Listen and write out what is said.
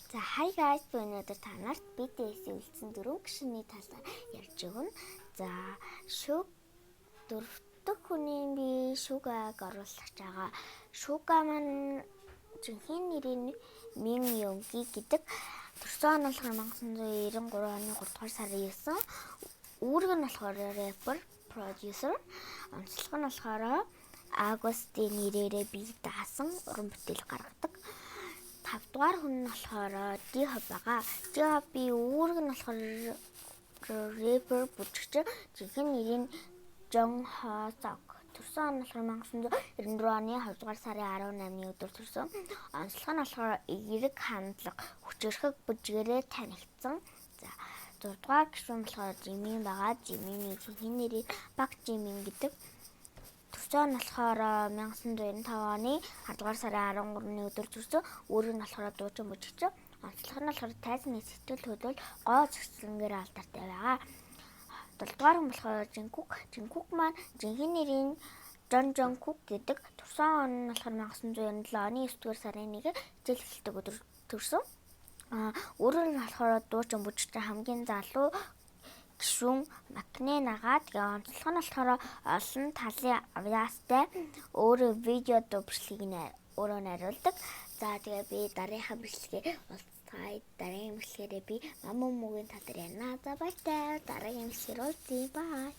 За hi guys, өнөөдөр та нарт BTS-ийн үлдсэн 4 гишүүний талаар ярьж өгнө. За дөрөвдөг хүний би Шугаг оруулах байгаа. Шуга маань жинхэнэ нэрийн Мин Йонги гэдэг. Төрсөн он болохоор 1993 оны 3 дугаар сарын 9. Үүрэг нь болохоор рэпер, продюсер. Онцлог нь болохоор Агустын нэрээрээ бие даасан уран бүтээл гаргадаг. 5 дугаар хүн нь болохоор Д-Hop байгаа. Д-Hop-ийн үүрэг нь болохоор рэпер, бүжигч. Жинхэнэ нэр нь Jong Ho Seok. Төрсөн он болохоор 1994 оны 2 дугаар сарын 18-ны өдөр төрсөн. Онцлог нь болохоор эерэг хандлага, хүчирхэг бүжгээрээ танигдсан. За 6 дугаар гишүүн болохоор Jimin байгаа. Jimin-ийн жинхэнэ нэр Park Jimin гэдэг. Төрсөн нь болохоор 1995 оны 10 дугаар сарын 13-ны өдөр төрсөн. Өөрөөр нь болохоор дуучин бүжигч. Онцлог нь болохоор тайзны сэтгэл хөдлөл гоо зэгцлэнгээр алдартай байгаа. 7 дугаар хүн болохоор Jungkook. Jungkook маань жинхэнэ нэрийн Jungkook гэдэг. Төрсөн он нь болохоор 1997 оны 9 дугаар сарын 1-нд хичээл эхлэлтэй өдөр төрсөн. Өөрөөр нь болохоор дуучин бүжигч хамгийн залуу гишүүн Макне нагаа. Тэгээ онцлог нь болохоор олон талын авьяастай өөрөө видео дубшлыг өөрөө найруулдаг. За тэгээ би дараагийн бичлэгээ уулзцай. Дараагийн бичлэгээр би Мамамуугийн талаар ярина. За баяртай. Дараагийн бичлэгээр уулзъя. Бай.